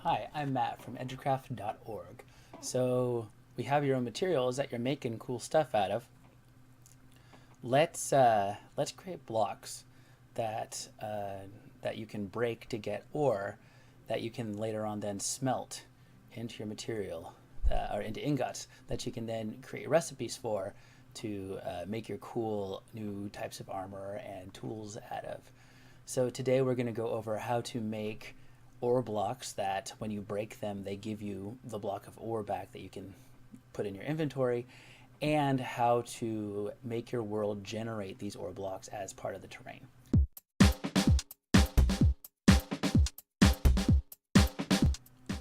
Hi, I'm Matt from Educraft.org. So we have your own materials that you're making cool stuff out of. Let's create blocks that you can break to get ore that you can later on then smelt into your material or into ingots that you can then create recipes for to make your cool new types of armor and tools out of. So today we're going to go over how to make ore blocks that when you break them they give you the block of ore back that you can put in your inventory, and how to make your world generate these ore blocks as part of the terrain.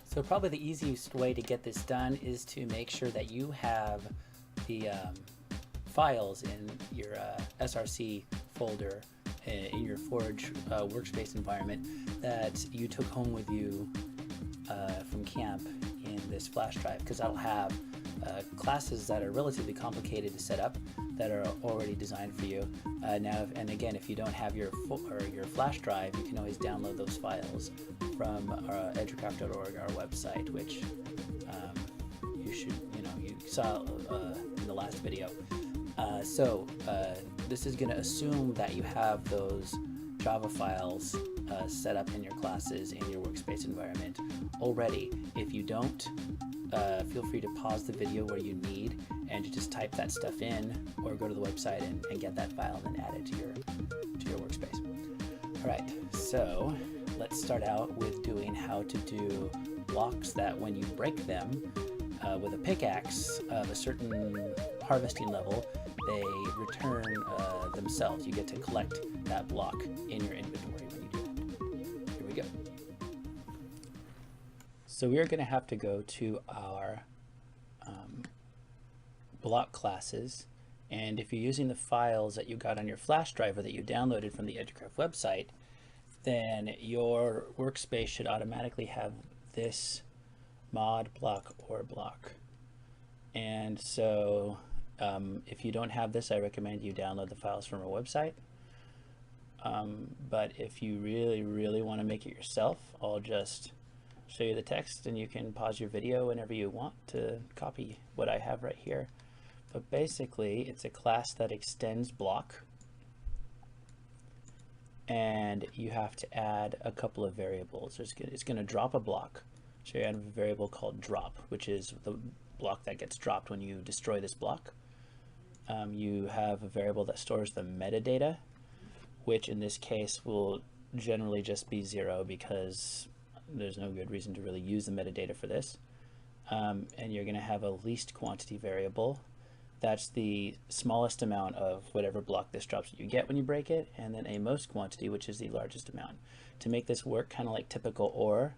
So probably the easiest way to get this done is to make sure that you have the files in your SRC folder in your Forge workspace environment that you took home with you from camp in this flash drive, because that'll have classes that are relatively complicated to set up that are already designed for you. And again, if you don't have your flash drive, you can always download those files from educraft.org, our website, which you saw in the last video. This is going to assume that you have those Java files set up in your classes in your workspace environment already. If you don't, feel free to pause the video where you need and you just type that stuff in, or go to the website and get that file and then add it to your workspace. All right, so let's start out with doing how to do blocks that when you break them with a pickaxe of a certain harvesting level, they return themselves. You get to collect that block in your inventory when you do that. Here we go. So we're going to have to go to our block classes, and if you're using the files that you got on your flash drive or that you downloaded from the Educraft website, then your workspace should automatically have this mod block or block. And so if you don't have this, I recommend you download the files from our website. But if you really want to make it yourself, I'll just show you the text and you can pause your video whenever you want to copy what I have right here. But basically, it's a class that extends block, and you have to add a couple of variables. It's going to drop a block. So you add a variable called drop, which is the block that gets dropped when you destroy this block. You have a variable that stores the metadata, which in this case will generally just be 0 because there's no good reason to really use the metadata for this. And you're going to have a least quantity variable. That's the smallest amount of whatever block this drops that you get when you break it, and then a most quantity, which is the largest amount. To make this work kind of like typical OR,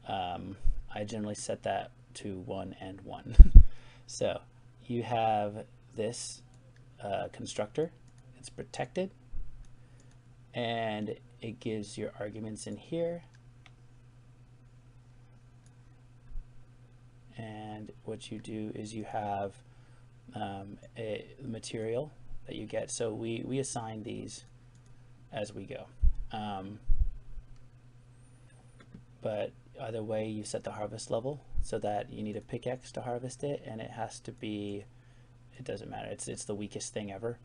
I generally set that to 1 and 1. So you have this constructor. It's protected, and it gives your arguments in here. And what you do is you have a material that you get. So we assign these as we go. But either way, you set the harvest level so that you need a pickaxe to harvest it, and it has to be, it doesn't matter, it's the weakest thing ever.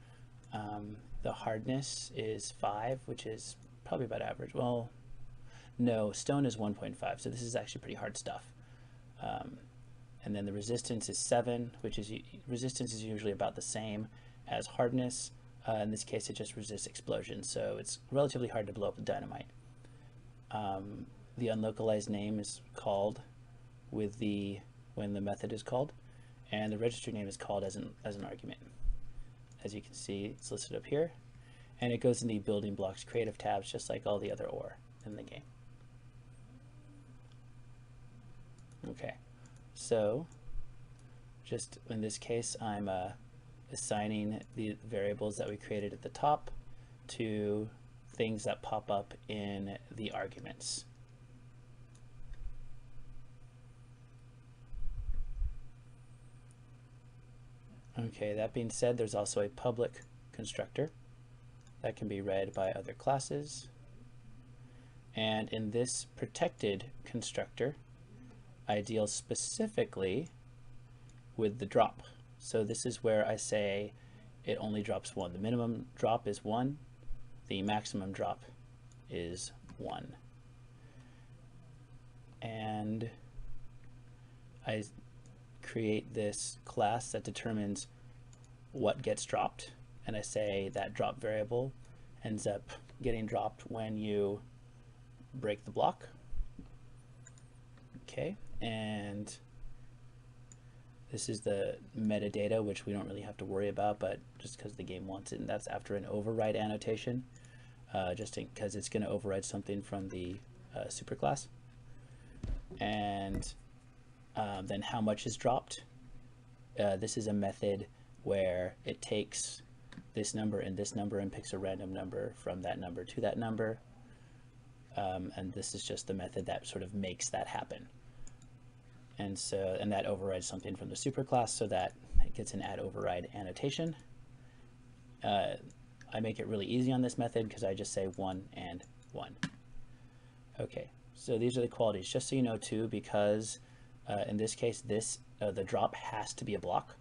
The hardness is 5, which is probably about average. Well, no, stone is 1.5, so this is actually pretty hard stuff. And then the resistance is 7, which is, resistance is usually about the same as hardness. In this case, it just resists explosion, so it's relatively hard to blow up with dynamite. The unlocalized name is called with when the method is called, and the register name is called as an argument. As you can see, it's listed up here, and it goes in the building blocks creative tabs just like all the other ore in the game. Okay, so just in this case, I'm assigning the variables that we created at the top to things that pop up in the arguments. Okay, that being said, there's also a public constructor that can be read by other classes. And in this protected constructor, I deal specifically with the drop. So this is where I say it only drops 1. The minimum drop is 1. The maximum drop is 1. And I create this class that determines what gets dropped. And I say that drop variable ends up getting dropped when you break the block. Okay, and this is the metadata, which we don't really have to worry about, but just because the game wants it, and that's after an override annotation, just because it's going to override something from the superclass. And then how much is dropped. This is a method where it takes this number and picks a random number from that number to that number. And this is just the method that sort of makes that happen. And that overrides something from the superclass, so that it gets an add override annotation. I make it really easy on this method because I just say 1 and 1. Okay, so these are the qualities, just so you know too, because in this case, the drop has to be a block.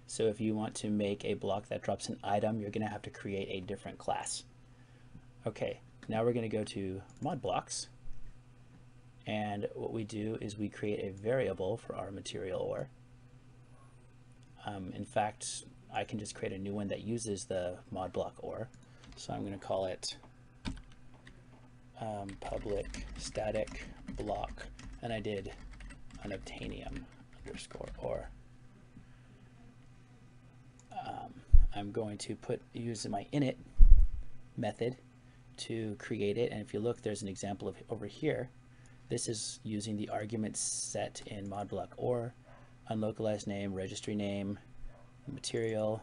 So if you want to make a block that drops an item, you're going to have to create a different class. Okay, now we're going to go to mod blocks. And what we do is we create a variable for our material ore. In fact, I can just create a new one that uses the mod block ore. So I'm going to call it public static block, and I did unobtainium underscore ore. I'm going to use my init method to create it, and if you look, there's an example of over here. This is using the arguments set in mod block ore, unlocalized name, registry name, material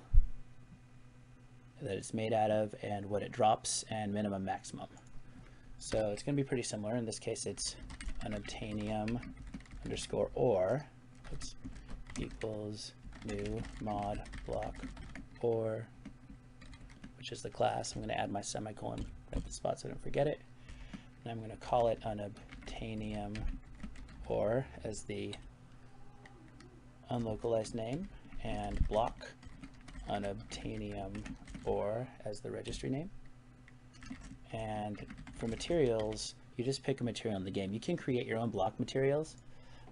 that it's made out of, and what it drops, and minimum maximum. So it's going to be pretty similar. In this case, it's unobtainium underscore ore equals new mod block ore, which is the class. I'm going to add my semicolon right at the spot so I don't forget it. And I'm going to call it unobtainium ore as the unlocalized name, and block unobtainium ore as the registry name. And for materials, you just pick a material in the game. You can create your own block materials,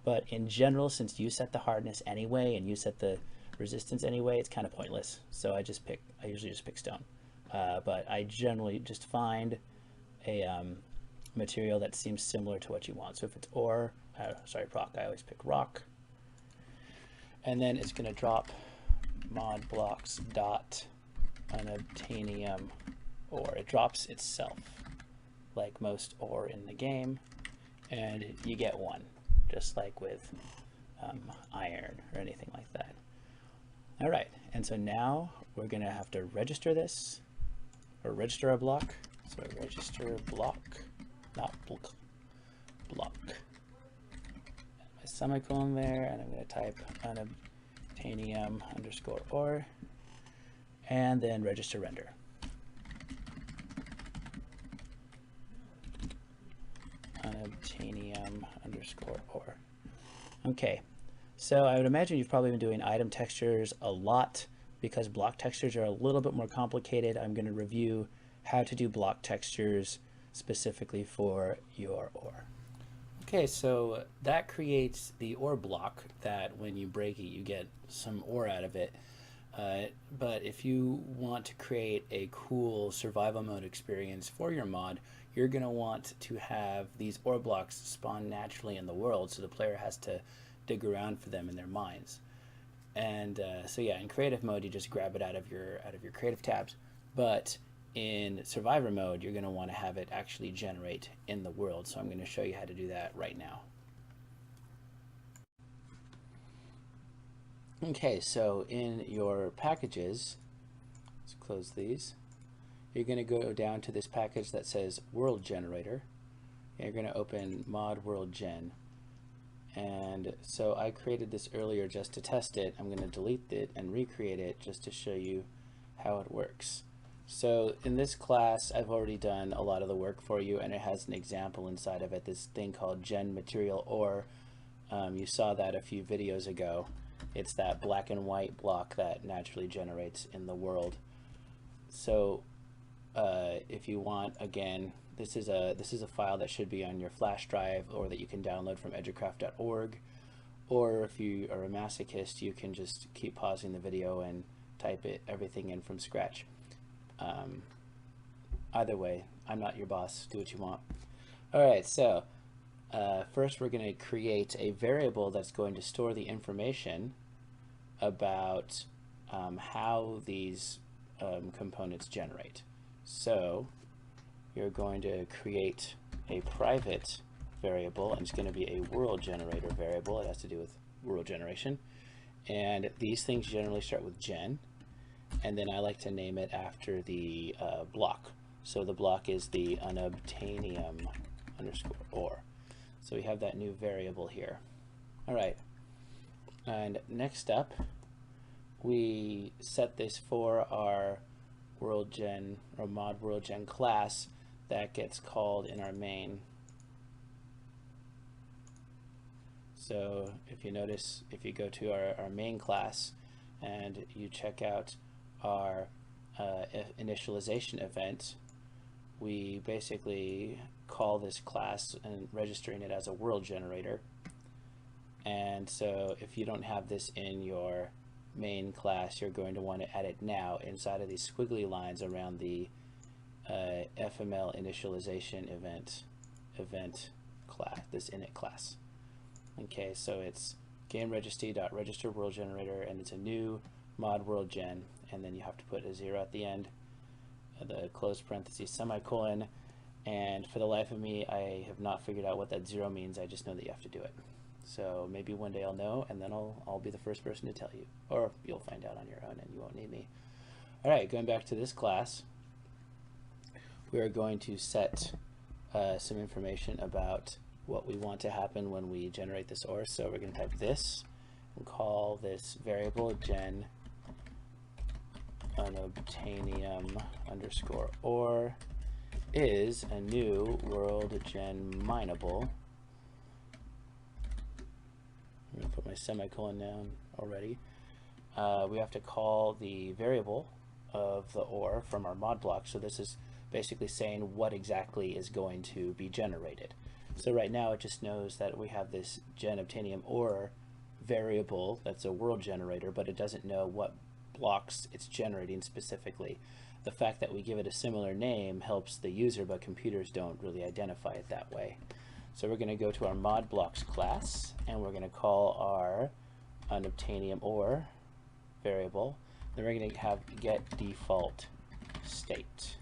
but in general, since you set the hardness anyway and you set the resistance anyway, it's kind of pointless. So I usually just pick stone. But I generally just find a material that seems similar to what you want. So if it's ore, rock, I always pick rock. And then it's going to drop mod blocks dot unobtainium ore. It drops itself, like most ore in the game, and you get 1, just like with iron or anything like that. All right, and so now we're going to have to register this, or register a block. So register block, not block. My semicolon there, and I'm going to type unobtainium underscore ore, and then register render. Unobtainium underscore ore. Okay, so I would imagine you've probably been doing item textures a lot, because block textures are a little bit more complicated. I'm going to review how to do block textures specifically for your ore. Okay, so that creates the ore block that when you break it, you get some ore out of it. But if you want to create a cool survival mode experience for your mod, you're going to want to have these ore blocks spawn naturally in the world, so the player has to dig around for them in their mines. And so yeah, in creative mode, you just grab it out of your creative tabs. But in survivor mode, you're going to want to have it actually generate in the world. So I'm going to show you how to do that right now. Okay, so in your packages, let's close these. You're going to go down to this package that says world generator. And you're going to open mod world gen. And so I created this earlier just to test it. I'm going to delete it and recreate it just to show you how it works. So in this class, I've already done a lot of the work for you, and it has an example inside of it, this thing called gen material ore You saw that a few videos ago. It's that black and white block that naturally generates in the world. So if you want, again, this is a file that should be on your flash drive or that you can download from educraft.org. Or if you are a masochist, you can just keep pausing the video and type everything in from scratch. Either way, I'm not your boss. Do what you want. All right, so first we're going to create a variable that's going to store the information about how these components generate. So you're going to create a private variable, and it's going to be a world generator variable. It has to do with world generation. And these things generally start with gen, and then I like to name it after the block. So the block is the unobtainium underscore or. So we have that new variable here. All right, and next up, we set this for our world gen or mod world gen class that gets called in our main. So if you notice, if you go to our main class and you check out our initialization event, we basically call this class and registering it as a world generator. And so if you don't have this in your main class, you're going to want to add it now inside of these squiggly lines around the FML initialization event class, this init class. Okay, so it's gameregistry.register world generator, and it's a new mod world gen, and then you have to put a 0 at the end, the close parentheses semicolon, and for the life of me I have not figured out what that 0 means. I just know that you have to do it. So maybe one day I'll know, and then I'll be the first person to tell you, or you'll find out on your own and you won't need me. All right, going back to this class, we are going to set some information about what we want to happen when we generate this OR. So we're going to type this and call this variable gen unobtainium underscore or is a new world gen mineable. I'm going to put my semicolon down already. We have to call the variable of the OR from our mod block. So this is basically saying what exactly is going to be generated. So right now it just knows that we have this gen obtainium OR variable that's a world generator, but it doesn't know what blocks it's generating specifically. The fact that we give it a similar name helps the user, but computers don't really identify it that way. So we're going to go to our mod blocks class, and we're going to call our unobtainium OR variable. Then we're going to have get default state.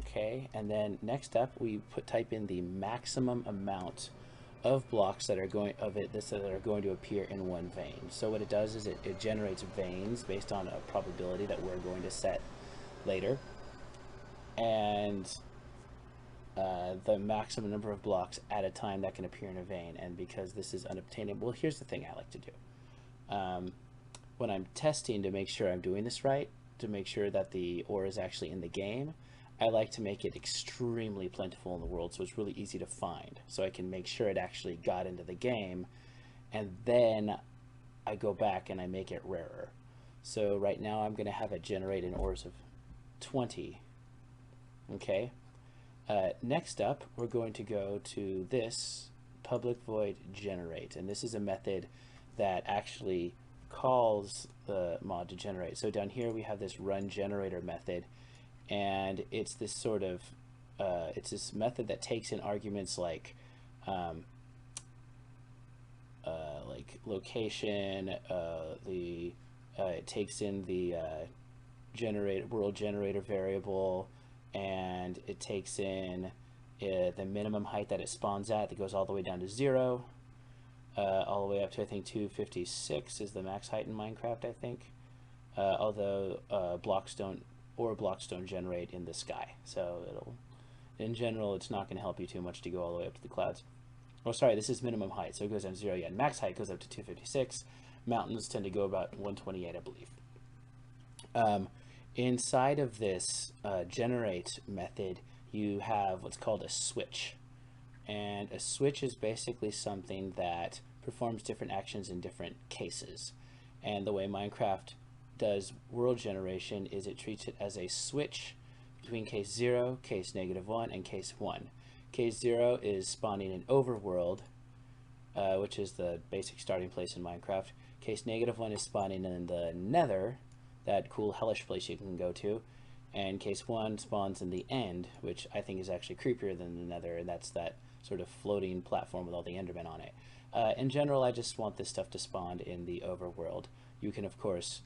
Okay, and then next up we type in the maximum amount of blocks that are going to appear in one vein. So what it does is it generates veins based on a probability that we're going to set later, and the maximum number of blocks at a time that can appear in a vein. And because this is unobtainium, well, here's the thing I like to do. When I'm testing to make sure I'm doing this right, to make sure that the OR is actually in the game, I like to make it extremely plentiful in the world so it's really easy to find, so I can make sure it actually got into the game, and then I go back and I make it rarer. So right now I'm going to have it generate in ORs of 20. Okay. Next up, we're going to go to this public void generate, and this is a method that actually calls the mod to generate. So down here we have this run generator method, and it's this sort of it's this method that takes in arguments like location, it takes in the world generator variable, and it takes in the minimum height that it spawns at, that goes all the way down to 0, all the way up to I think 256 is the max height in Minecraft, I think. Although blocks don't generate in the sky, so in general it's not going to help you too much to go all the way up to the clouds. Oh, sorry, this is minimum height, so it goes down to 0. Yeah, max height goes up to 256. Mountains tend to go about 128, I believe. Inside of this generate method, you have what's called a switch. And a switch is basically something that performs different actions in different cases. And the way Minecraft does world generation is it treats it as a switch between case 0, case -1, and case 1. Case 0 is spawning an overworld, which is the basic starting place in Minecraft. Case -1 is spawning in the nether, that cool hellish place you can go to. And case 1 spawns in the end, which I think is actually creepier than the nether, and that's that sort of floating platform with all the endermen on it. In general, I just want this stuff to spawn in the overworld. You can, of course,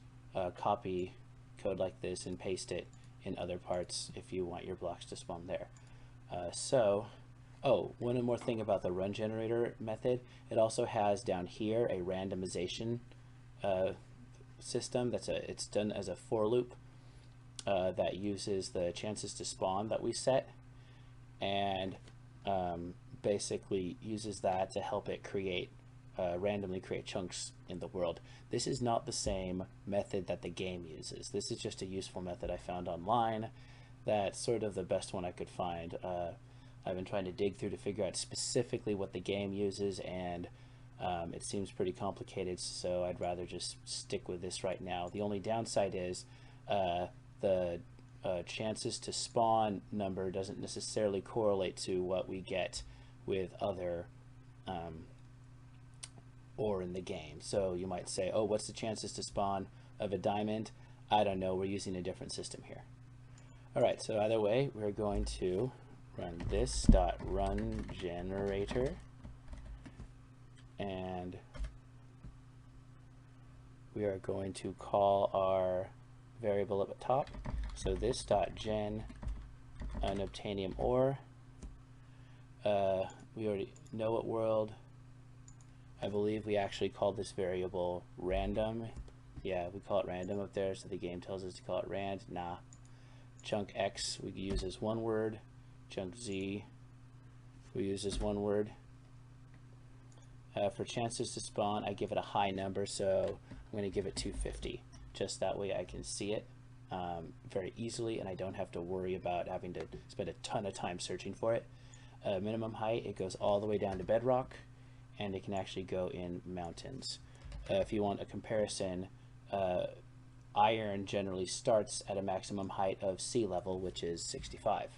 copy code like this and paste it in other parts if you want your blocks to spawn there. One more thing about the run generator method. It also has down here a randomization system. It's done as a for loop that uses the chances to spawn that we set, and basically uses that to help it create randomly create chunks in the world. This is not the same method that the game uses. This is just a useful method I found online. That's sort of the best one I could find. I've been trying to dig through to figure out specifically what the game uses, and it seems pretty complicated, so I'd rather just stick with this right now. The only downside is the chances to spawn number doesn't necessarily correlate to what we get with other ore in the game. So you might say, oh, what's the chances to spawn of a diamond? I don't know, we're using a different system here. Alright, so either way, we're going to run this run generator, and we are going to call our variable up at top. So this gen unobtainium ore. We already know what world. I believe we actually called this variable random. Yeah, we call it random up there, so the game tells us to call it rand. Nah. Chunk X we use as one word. Chunk Z we use as one word. For chances to spawn, I give it a high number, so I'm going to give it 250. Just that way I can see it very easily, and I don't have to worry about having to spend a ton of time searching for it. Minimum height, it goes all the way down to bedrock, and it can actually go in mountains. If you want a comparison, iron generally starts at a maximum height of sea level, which is 65.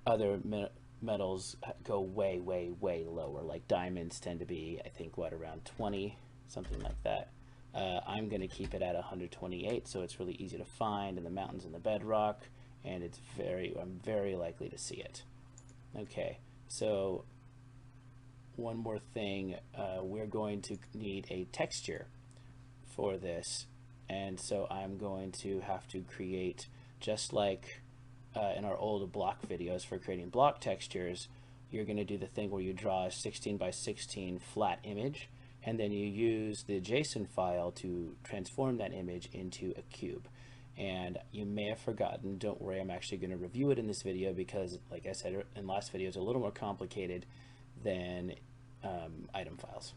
Other metals go way, way, way lower. Like diamonds tend to be, I think, what, around 20, something like that. I'm going to keep it at 128, so it's really easy to find in the mountains and the bedrock, and I'm very likely to see it. Okay, so one more thing, we're going to need a texture for this, and so I'm going to have to create, just like in our old block videos for creating block textures, you're going to do the thing where you draw a 16 by 16 flat image, and then you use the JSON file to transform that image into a cube. And you may have forgotten, don't worry, I'm actually going to review it in this video because, like I said in last video, it's a little more complicated than item files.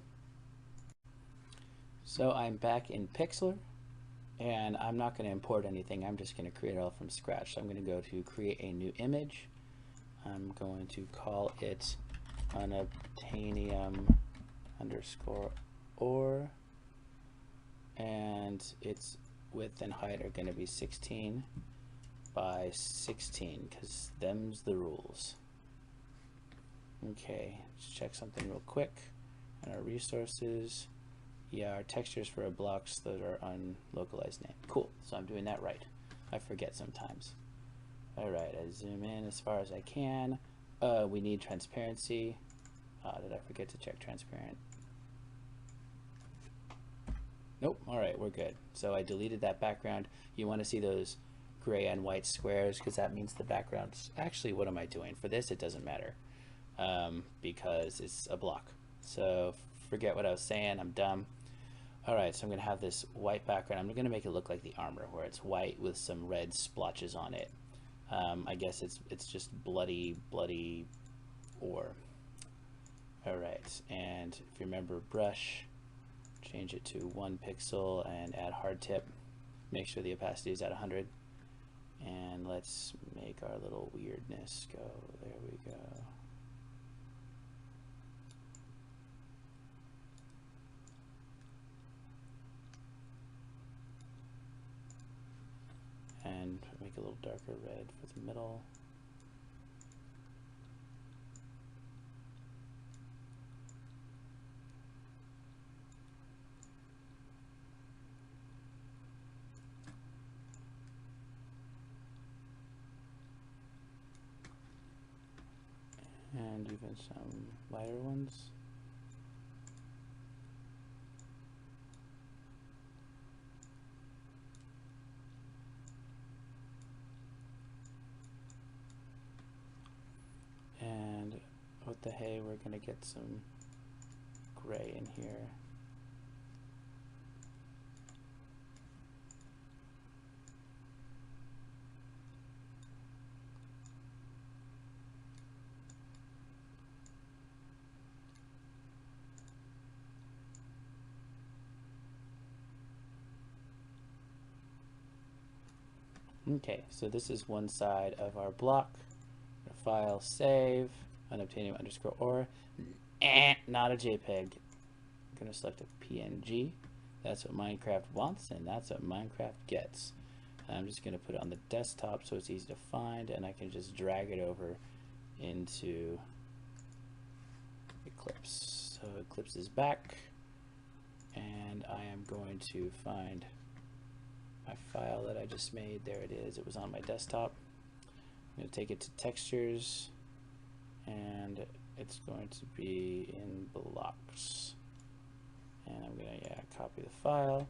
So I'm back in Pixlr, and I'm not going to import anything, I'm just going to create it all from scratch. So I'm going to go to create a new image. I'm going to call it unobtainium underscore ore, and its width and height are going to be 16 by 16 because them's the rules. Okay, let's check something real quick. And our resources, yeah, our textures for our blocks, those are unlocalized name. Cool, so I'm doing that right. I forget sometimes. Alright, I zoom in as far as I can. We need transparency. Did I forget to check transparent? Nope, alright, we're good. So I deleted that background. You want to see those gray and white squares because that means the background's actually, what am I doing? For this, it doesn't matter because it's a block. So forget what I was saying, I'm dumb. Alright, so I'm going to have this white background. I'm going to make it look like the armor where it's white with some red splotches on it. I guess it's just bloody ore. Alright, and if you remember brush, change it to 1 pixel and add hard tip. Make sure the opacity is at 100. And let's make our little weirdness go. There we go. And make a little darker red for the middle. And even some lighter ones. And with the hay, we're going to get some gray in here. Okay, so this is one side of our block. File, save, unobtainium underscore or, not a JPEG. I'm going to select a PNG. That's what Minecraft wants, and that's what Minecraft gets. And I'm just going to put it on the desktop so it's easy to find, and I can just drag it over into Eclipse. So Eclipse is back, and I am going to find my file that I just made. There it is. It was on my desktop. I'm going to take it to textures, and it's going to be in blocks. And I'm going to copy the file.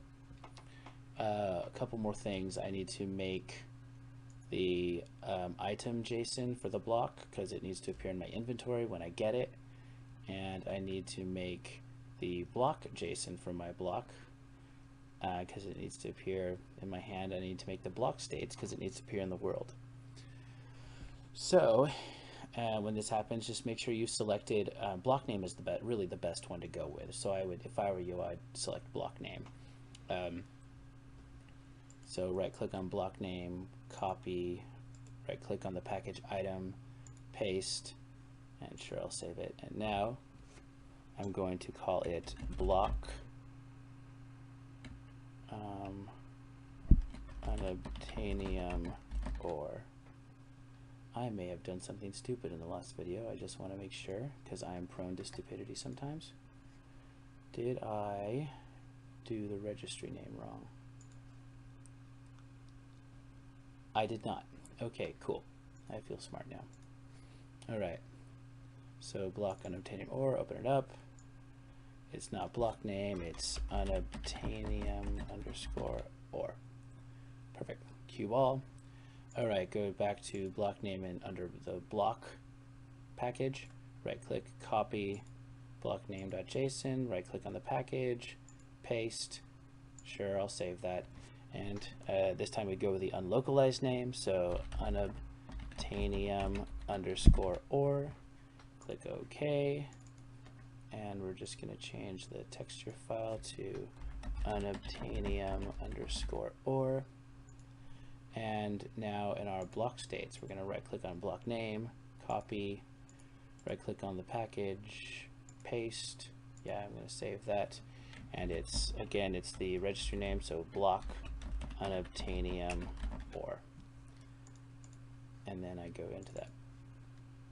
A couple more things. I need to make the item JSON for the block because it needs to appear in my inventory when I get it. And I need to make the block JSON for my block because it needs to appear in my hand. I need to make the block states because it needs to appear in the world. So when this happens, just make sure you selected block name is really the best one to go with. So I would, if I were you, I'd select block name. So right click on block name, copy, right click on the package item, paste, and sure, I'll save it. And now I'm going to call it block unobtainium ore. I may have done something stupid in the last video. I just want to make sure because I am prone to stupidity sometimes. Did I do the registry name wrong? I did not. Okay, cool. I feel smart now. All right. So block unobtainium ore, open it up. It's not block name, it's unobtainium underscore ore. Perfect. Cue all. All right, go back to block name and under the block package, right click, copy block name.json, right click on the package, paste. Sure, I'll save that. And this time we go with the unlocalized name, so unobtainium underscore ore. Click OK. And we're just going to change the texture file to unobtainium underscore ore. And now in our block states, we're going to right click on block name, copy, right click on the package, paste. Yeah, I'm going to save that. And it's, again, it's the registry name, so block unobtainium ore. And then I go into that.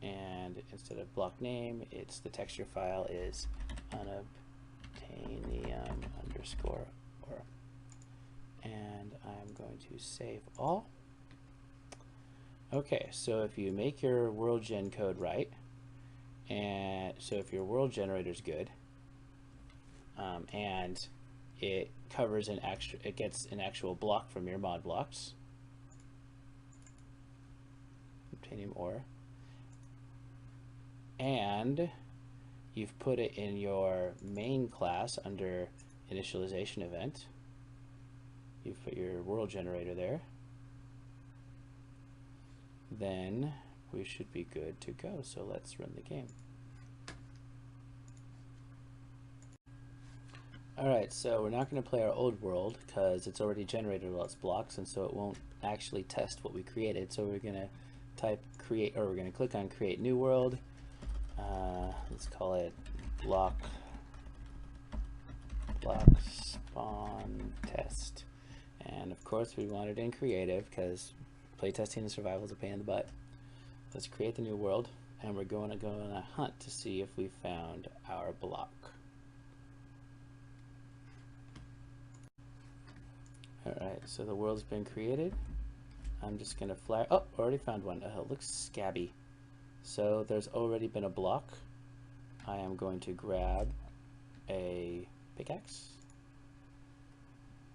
And instead of block name, it's the texture file is unobtainium underscore ore. And I'm going to save all. Okay, so if you make your world gen code right, and so if your world generator is good, and it covers an actual, it gets an actual block from your mod blocks, obtainium ore, and you've put it in your main class under initialization event. You've put your world generator there. Then we should be good to go. So let's run the game. Alright, so we're not going to play our old world because it's already generated all its blocks, and so it won't actually test what we created. So we're going to type create, or we're going to click on create new world. Let's call it block spawn test. And of course we want it in creative because playtesting and survival is a pain in the butt. Let's create the new world, and we're going to go on a hunt to see if we found our block. Alright, so the world's been created. I'm just going to flag, oh, already found one. It looks scabby. So there's already been a block. I am going to grab a pickaxe.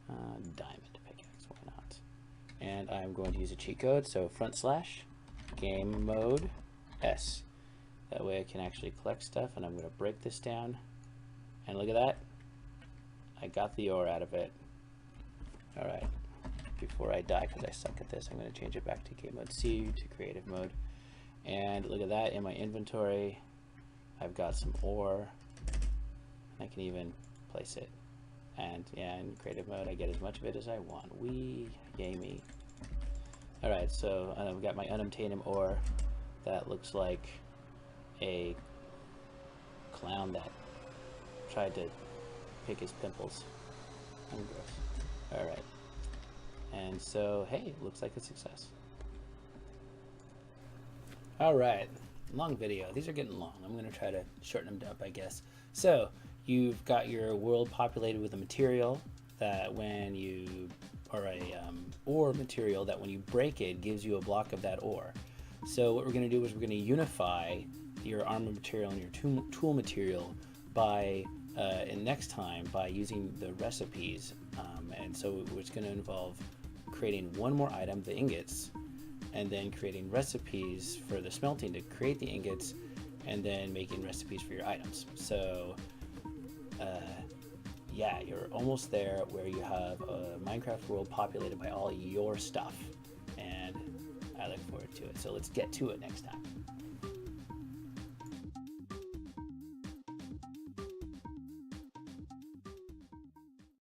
Diamond pickaxe, why not? And I'm going to use a cheat code, so / game mode S. That way I can actually collect stuff, and I'm going to break this down. And look at that. I got the ore out of it. Alright, before I die, because I suck at this, I'm going to change it back to game mode C to creative mode. And look at that, in my inventory, I've got some ore. I can even place it. And yeah, in creative mode, I get as much of it as I want. Yay me. Alright, so I've got my unobtainium ore that looks like a clown that tried to pick his pimples. I'm gross. Alright. And so, hey, it looks like a success. Alright. Long video. These are getting long. I'm going to try to shorten them up, I guess. So, you've got your world populated with a material that when you, or a ore material that when you break it gives you a block of that ore. So what we're going to do is we're going to unify your armor material and your tool material by and next time by using the recipes, and so it's going to involve creating one more item, the ingots, and then creating recipes for the smelting to create the ingots, and then making recipes for your items. So yeah, you're almost there where you have a Minecraft world populated by all your stuff, and I look forward to it. So let's get to it next time.